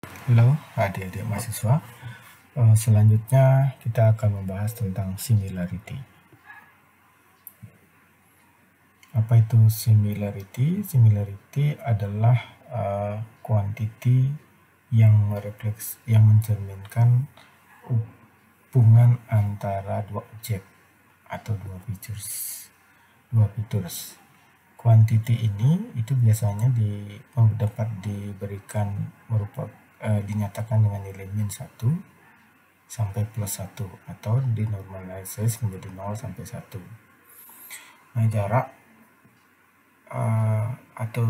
Halo adik-adik mahasiswa. Selanjutnya kita akan membahas tentang similarity. Apa itu similarity? Similarity adalah kuantiti yang mencerminkan hubungan antara dua objek atau dua features. Kuantiti ini itu biasanya dapat diberikan dinyatakan dengan nilai min 1 sampai plus 1 atau dinormalize menjadi 0 sampai 1. Nah, jarak atau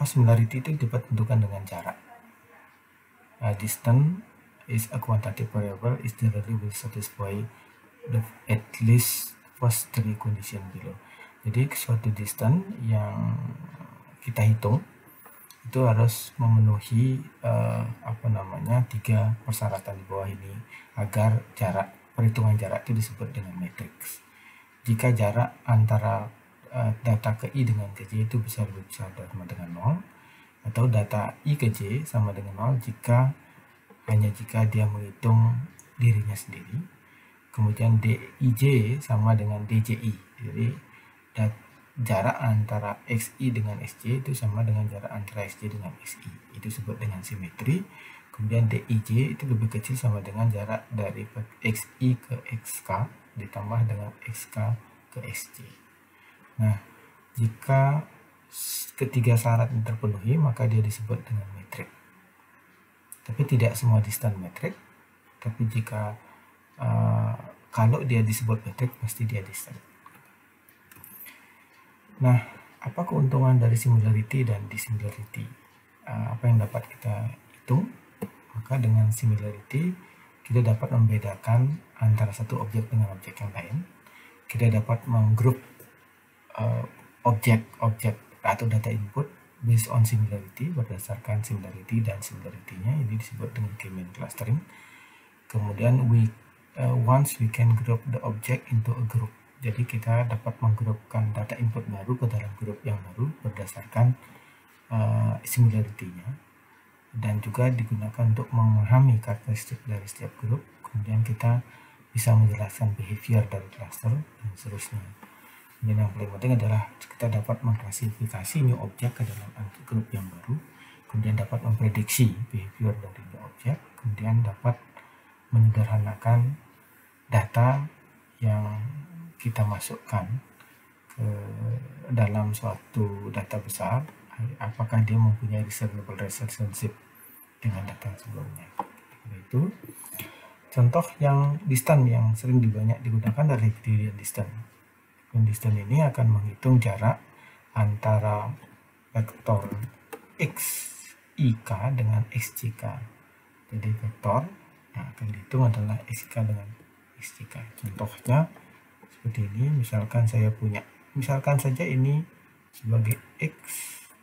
similarity itu dapat ditentukan dengan jarak. Distance is a quantitative variable is generally will satisfy at least first three condition below. Jadi suatu distance yang kita hitung itu harus memenuhi tiga persyaratan di bawah ini agar perhitungan jarak itu disebut dengan matriks. Jika jarak antara data ke I dengan ke J itu bisa lebih besar sama dengan 0, atau data I ke J sama dengan 0 hanya jika dia menghitung dirinya sendiri. Kemudian DIJ sama dengan DJI. Jadi jarak antara XI dengan XJ itu sama dengan jarak antara XJ dengan XI. Itu disebut dengan simetri. Kemudian DIJ itu lebih kecil sama dengan jarak dari XI ke XK ditambah dengan XK ke XJ. Nah, jika ketiga syarat ini terpenuhi, maka dia disebut dengan metrik. Tapi tidak semua distance metrik. Tapi jika kalau dia disebut metrik, pasti dia distance. Nah, apa keuntungan dari similarity dan dissimilarity? Apa yang dapat kita hitung? Maka dengan similarity, kita dapat membedakan antara satu objek dengan objek yang lain. Kita dapat menggrup objek-objek atau data input based on similarity, berdasarkan similarity dan similarity-nya. Ini disebut dengan K-mean clustering. Kemudian once we can group the object into a group. Jadi kita dapat menggrupkan data input baru ke dalam grup yang baru berdasarkan similarity-nya, dan juga digunakan untuk memahami karakteristik dari setiap grup. Kemudian kita bisa menjelaskan behavior dari cluster dan seterusnya. Dan yang paling penting adalah kita dapat mengklasifikasi new objek ke dalam grup yang baru, kemudian dapat memprediksi behavior dari new objek, kemudian dapat menyederhanakan data yang kita masukkan ke dalam suatu data besar, apakah dia mempunyai reasonable relationship dengan data sebelumnya. Itu contoh yang distance yang sering banyak digunakan adalah Euclidean distance. Distance ini akan menghitung jarak antara vektor xik dengan xjk. Jadi vektor yang akan dihitung adalah xik dengan xjk. Contohnya seperti ini. Misalkan saja ini sebagai x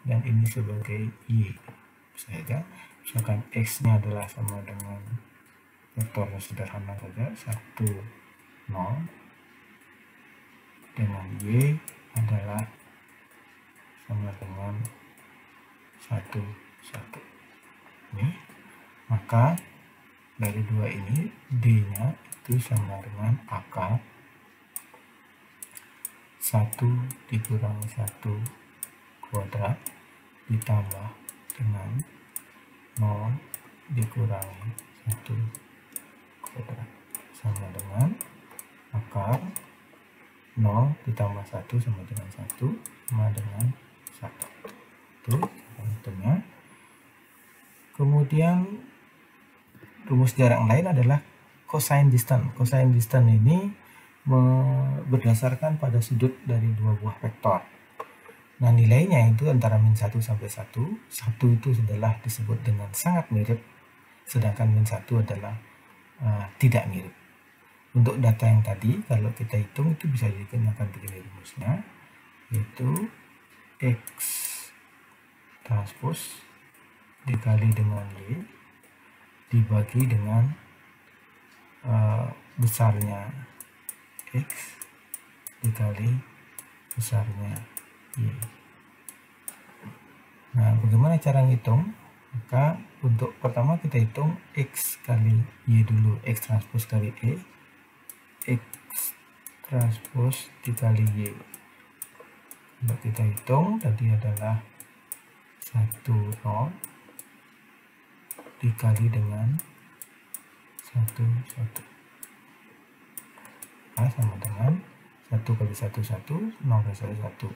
dan ini sebagai y. Misalkan x nya adalah sama dengan vektornya sederhana saja 1 0, dengan y adalah sama dengan 1 1. Maka dari dua ini d nya itu sama dengan akar 1 dikurangi 1 kuadrat ditambah dengan 0 dikurangi 1 kuadrat sama dengan akar 0 ditambah 1 sama dengan 1 sama dengan 1. Itu contohnya. Kemudian rumus jarak yang lain adalah cosine distance. Cosine distance ini berdasarkan pada sudut dari dua buah vektor. Nah, nilainya itu antara min 1 sampai 1. 1 itu adalah disebut dengan sangat mirip, sedangkan min 1 adalah tidak mirip. Untuk data yang tadi, kalau kita hitung itu bisa digunakan begini rumusnya, yaitu x transpose dikali dengan y dibagi dengan besarnya x dikali besarnya y. Nah, bagaimana cara ngitung? Maka untuk pertama kita hitung X kali Y dulu, X transpose kali E, X transpose dikali Y. Kalau kita hitung tadi adalah 1, 0 dikali dengan 1, 1. Nah, sama dengan 1 kali 1, 1, 0 kali 1, 1.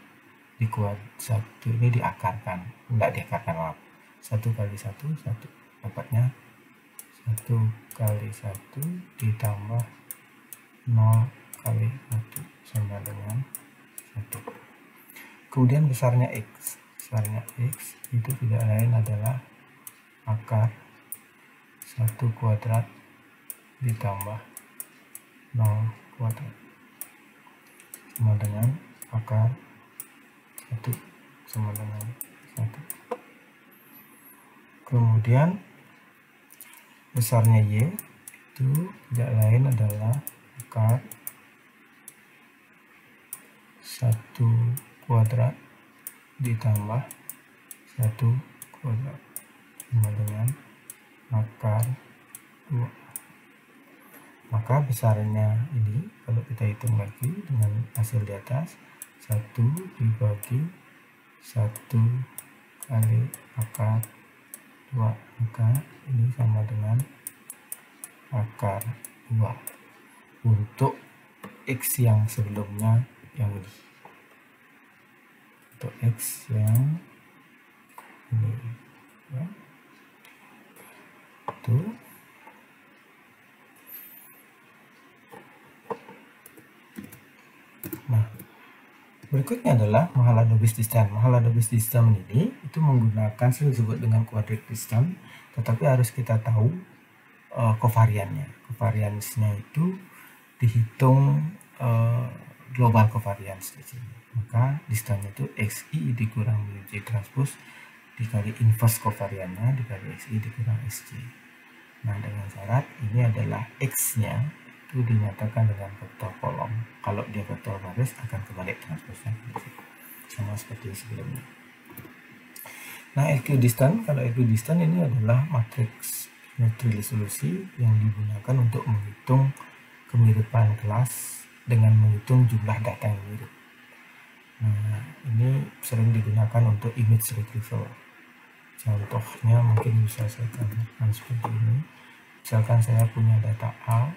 Dikuat 1 ini diakarkan, enggak diakarkan, maaf. 1 kali 1, 1. Dapatnya 1 kali 1 ditambah 0 kali 1 sama dengan 1. Kemudian besarnya X. Besarnya X itu tidak lain adalah akar 1 kuadrat ditambah 0 kuadrat sama dengan akar 1 sama dengan 1. Kemudian besarnya Y itu tidak lain adalah akar 1 kuadrat ditambah 1 kuadrat sama dengan akar 2. Maka besarnya ini kalau kita hitung lagi dengan hasil di atas, 1 dibagi 1 kali akar 2, maka ini sama dengan akar 2 untuk X yang sebelumnya yang ini. Untuk X yang ini ya. Itu nah, berikutnya adalah Mahalanobis distance. Mahalanobis distance ini itu menggunakan disebut dengan quadratic distance, tetapi harus kita tahu kovariannya. Kovariansnya itu dihitung global covariance di sini. Maka distance itu XI dikurang Y transpose dikali inverse kovariannya dikali XI dikurang XJ. Nah, dengan syarat ini adalah X-nya itu dinyatakan dengan vektor kolom. Kalau dia vektor baris akan kebalik transposnya sama seperti sebelumnya. Nah, LQ distance, kalau LQ distance ini adalah matriks geometri resolusi yang digunakan untuk menghitung kemiripan kelas dengan menghitung jumlah data yang mirip. Nah, ini sering digunakan untuk image retrieval. Contohnya mungkin bisa saya gambarkan seperti ini. Misalkan saya punya data A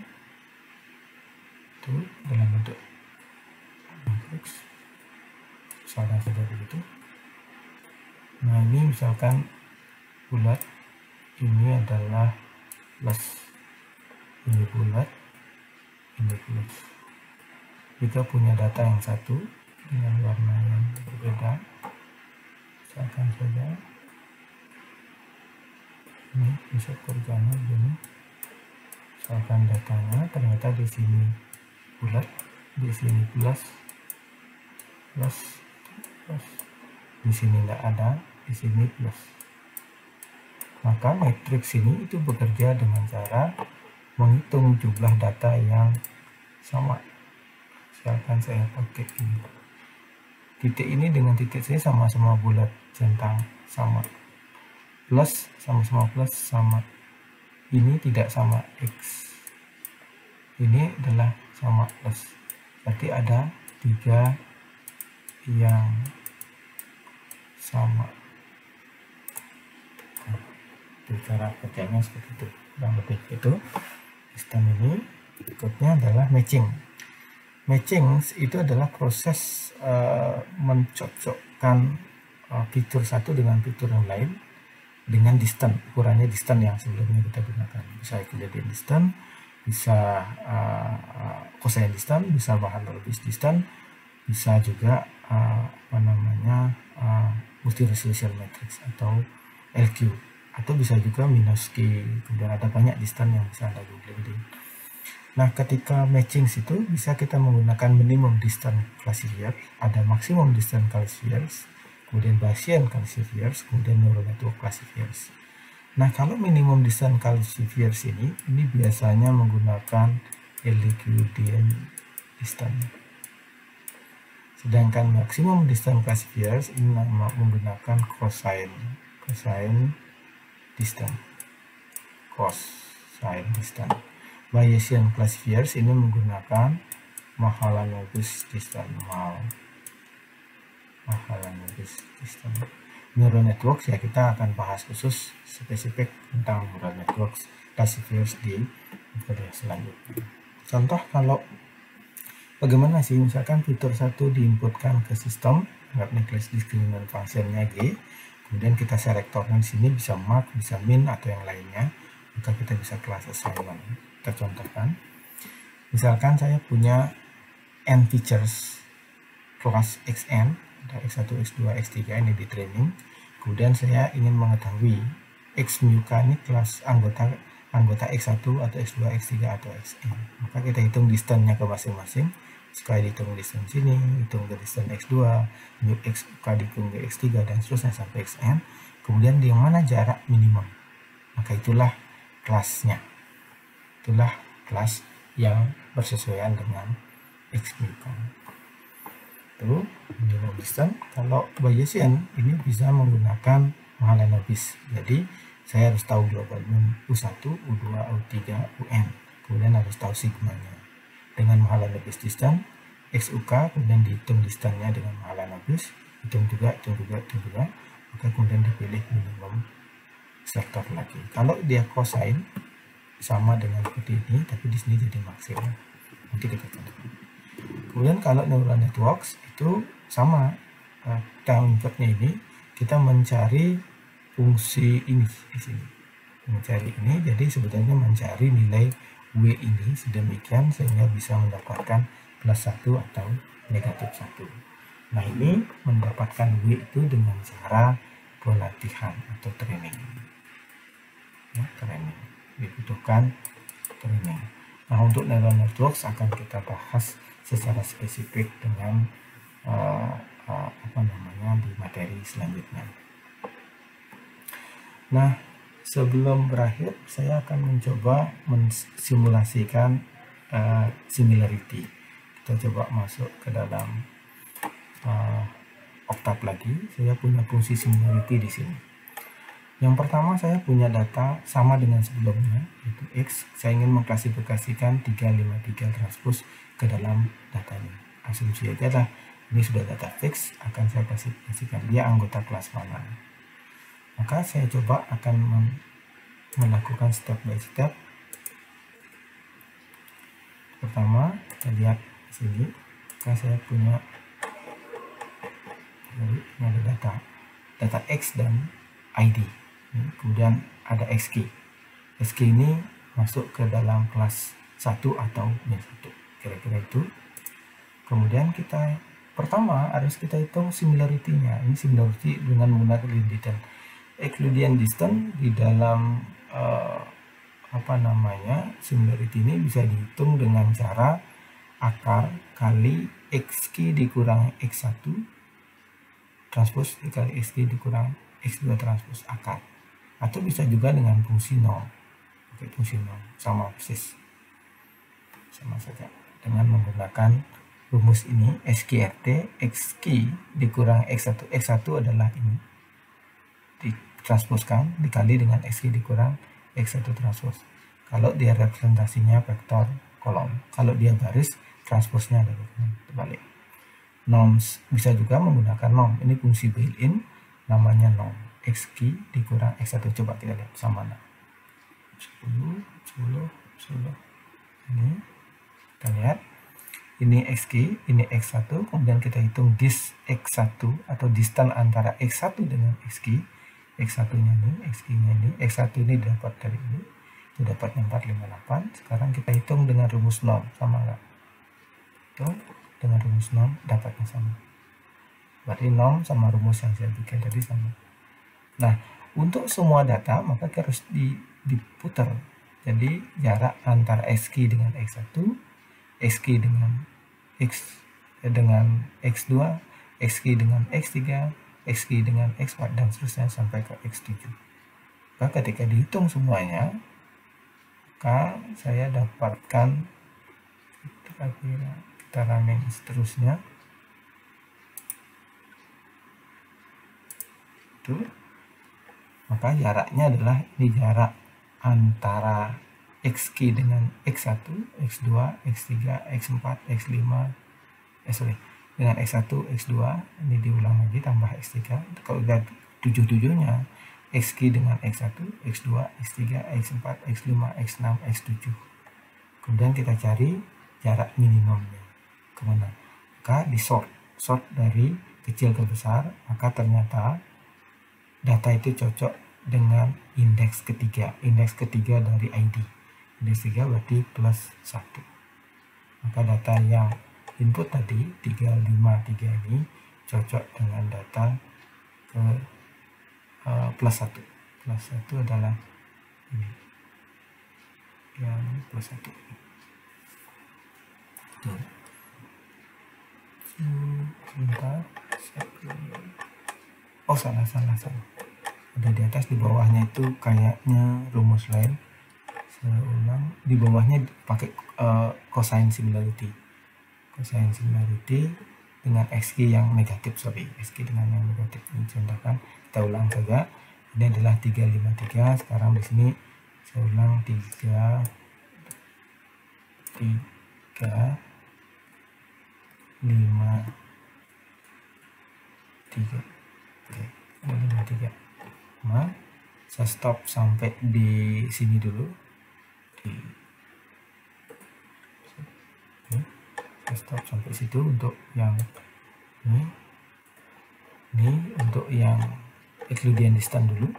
itu dalam bentuk matriks, misalkan saja begitu. Nah, ini misalkan bulat, ini adalah plus, ini bulat, ini plus. Jika punya data yang satu dengan warna yang berbeda, misalkan saja ini bisa kerjanya begini. Misalkan datanya ternyata di sini bulat, di sini plus, di sini tidak ada, di sini plus. Maka matriks ini itu bekerja dengan cara menghitung jumlah data yang sama. Misalkan saya pakai ini, titik ini dengan titik C sama-sama bulat centang, sama, plus sama-sama plus sama, ini tidak sama X, ini adalah sama plus, berarti ada 3 yang sama. Nah, itu cara kerjanya seperti itu, kurang lebih itu sistem ini. Berikutnya adalah matching. Matching itu adalah proses mencocokkan fitur satu dengan fitur yang lain dengan distance, ukurannya distance yang sebelumnya kita gunakan. Bisa Euclidean distance, bisa cosine distance, bisa Mahalanobis distance, bisa juga multi-resolution matrix atau LQ, atau bisa juga minus Q. Kemudian ada banyak distance yang bisa Anda googling. Nah, ketika matching itu bisa kita menggunakan minimum distance classifier, ada maximum distance classifiers, kemudian Bayesian classifiers, kemudian neural network classifiers. Nah, kalau minimum distance classifiers ini biasanya menggunakan Euclidean distance. Sedangkan maximum distance classifiers ini menggunakan cosine distance. Bayesian classifiers ini menggunakan Mahalanobis distance. Neural networks ya kita akan bahas khusus spesifik tentang neural networks classifiers di video selanjutnya. Contoh kalau bagaimana sih misalkan fitur 1 diinputkan ke sistem, anggap netlist discriminant functionnya G, kemudian kita selektornya di sini bisa mark, bisa min atau yang lainnya, maka kita bisa class assignment. Kita contohkan, misalkan saya punya n features kelas xn, ada x1, x2, x3 ini di training, kemudian saya ingin mengetahui x mu k ini kelas anggota x1 atau x2, x3 atau xn, maka kita hitung distance-nya ke masing-masing. Sekali dihitung distance sini, hitung ke distance x2, mu x k dihitung ke x3 dan seterusnya sampai xn. Kemudian di mana jarak minimum, maka itulah kelasnya. Itulah kelas yang bersesuaian dengan x mu k. Itu minimum distance. Kalau Bayesian ini bisa menggunakan Mahalanobis. Jadi saya harus tahu global min U1, U2, U3, UN. Kemudian harus tahu sigmanya. Dengan Mahalanobis distance, XUK, kemudian dihitung distance-nya dengan Mahalanobis, hitung juga, maka kemudian dipilih minimum selektor lagi. Kalau dia cosine, sama dengan seperti ini, tapi di sini jadi maksimum. Nanti kita contohkan. Kemudian kalau neural networks itu sama, time inputnya ini kita mencari fungsi ini di sini, mencari ini, jadi sebetulnya mencari nilai W ini sedemikian sehingga bisa mendapatkan plus 1 atau negatif 1. Nah ini mendapatkan W itu dengan cara pelatihan atau training. Ya, training dibutuhkan training. Nah untuk neural networks akan kita bahas secara spesifik dengan di materi selanjutnya. Nah sebelum berakhir, saya akan mencoba mensimulasikan similarity. Kita coba masuk ke dalam Octave lagi. Saya punya fungsi similarity di sini. Yang pertama saya punya data sama dengan sebelumnya, yaitu X. Saya ingin mengklasifikasikan 353 transpose ke dalam data ini. Asumsi aja lah, ini sudah data fix, akan saya klasifikasikan dia anggota kelas mana. Maka saya coba akan melakukan step by step. Pertama kita lihat sini, maka saya punya ini ada data X dan ID. Kemudian ada XK. XK ini masuk ke dalam kelas 1 atau min1, kira-kira itu. Kemudian kita pertama harus kita hitung similarity-nya. Ini similarity dengan menggunakan Euclidean distance di dalam similarity ini bisa dihitung dengan cara akar kali xk dikurang x1 transpose dikali xk dikurang x2 transpose akar, atau bisa juga dengan fungsi norm. Oke, fungsi norm sama persis, sama saja dengan menggunakan rumus ini SQRT xk dikurang x1. X1 adalah ini ditransposkan dikali dengan xk dikurang x1 transpose. Kalau dia representasinya vektor kolom, kalau dia baris transposnya ada terbalik. Norms bisa juga menggunakan norm. Ini fungsi built-in namanya norm xk dikurang x1. Coba kita lihat sama 10. Ini kita lihat, ini xk, ini x1, kemudian kita hitung dis x1 atau distance antara x1 dengan xk. X1 nya ini, xk nya ini, x1 ini dapat dari ini, itu dapat 458. Sekarang kita hitung dengan rumus norm, sama enggak? Hitung dengan rumus norm dapatnya sama. Berarti norm sama rumus yang saya bikin tadi sama. Nah, untuk semua data maka harus diputar. Jadi jarak antara xk dengan x1, xk dengan x2, xk dengan x3, xk dengan x4 dan seterusnya sampai ke x7. Maka ketika dihitung semuanya, maka saya dapatkan, kita running seterusnya, itu, maka jaraknya adalah ini jarak antara X key dengan X1, X2, X3, X4, X5, dengan X1, X2, ini diulang lagi tambah X3. Kalau udah 7-7-nya, X key dengan X1, X2, X3, X4, X5, X6, X7. Kemudian kita cari jarak minimumnya kemana. Maka di sort dari kecil ke besar, maka ternyata data itu cocok dengan indeks ketiga dari ID. Indeks 3 berarti plus 1. Maka data yang input tadi 353 ini cocok dengan data ke plus 1. Plus 1 adalah ini, yang plus 1. Tuh. Sebentar. Oh, salah. Ada di atas, di bawahnya itu kayaknya rumus lain. Saya ulang, di bawahnya pakai cosine similarity. Cosine similarity dengan XG yang negatif, XG dengan yang negatif. Ini contohkan, kita ulang saja. Ini adalah 353. Sekarang di sini saya ulang 3 5 3. Oke, ini 53. Nah, saya stop sampai di sini dulu. Saya stop sampai situ untuk yang ini untuk yang Euclidean distance dulu.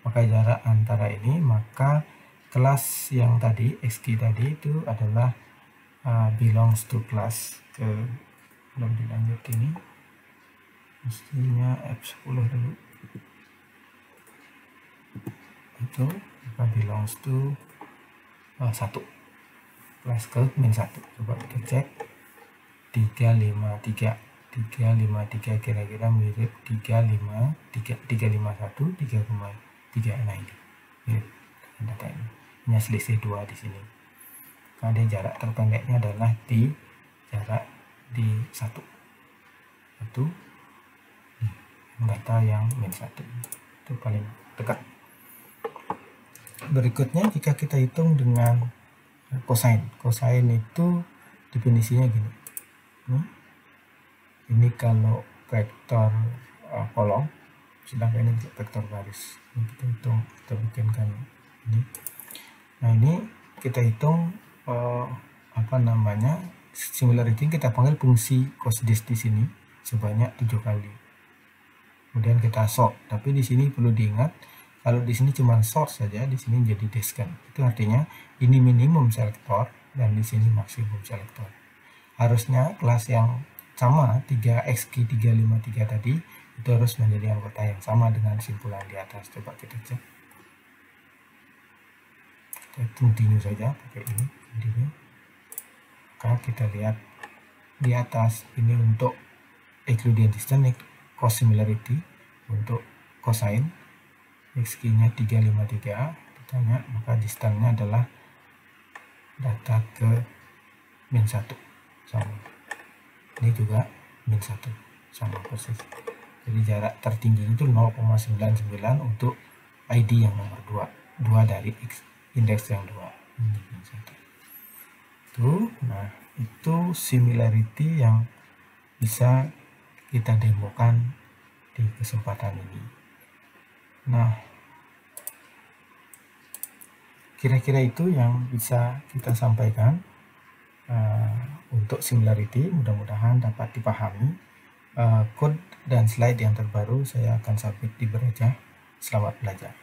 Maka jarak antara ini, maka kelas yang tadi XG tadi itu adalah belongs to class ke, belum dilanjut ini, mestinya F10 dulu itu, maka belongs to 1, kelas ke min 1. Coba kita cek 353 kira-kira mirip 351, 3,3. Nah, ini mirip data ini, hanya selisih 2 di sini. Karena jarak terpendeknya adalah di jarak di 1 data yang min 1 itu paling dekat. Berikutnya jika kita hitung dengan cosine itu definisinya gini. Ini kalau vektor kolom, sedangkan ini vektor baris. Ini kita hitung, kita bikinkan ini. Nah, ini kita hitung similarity, kita panggil fungsi cosdis di sini sebanyak 7 kali. Kemudian kita sort, tapi di sini perlu diingat, kalau di sini cuma sort saja, di sini jadi descent. Itu artinya ini minimum selektor dan di sini maksimum selektor. Harusnya kelas yang sama 3xg 353 tadi itu harus menjadi anggota yang sama dengan simpulan di atas. Coba kita cek. Kita continue saja pakai ini, continue. Maka kita lihat di atas ini untuk Euclidean distance, cost similarity. Untuk cosine xg nya 353 ditanya, maka distance-nya adalah data ke min 1 sama. Ini juga min 1 sama persis. Jadi jarak tertinggi itu 0,99 untuk ID yang nomor 2 dari indeks yang 2. Ini min 1. Nah, itu similarity yang bisa kita demokan di kesempatan ini. Nah, kira-kira itu yang bisa kita sampaikan untuk similarity. Mudah-mudahan dapat dipahami. Code dan slide yang terbaru saya akan submit di Bereja. Selamat belajar.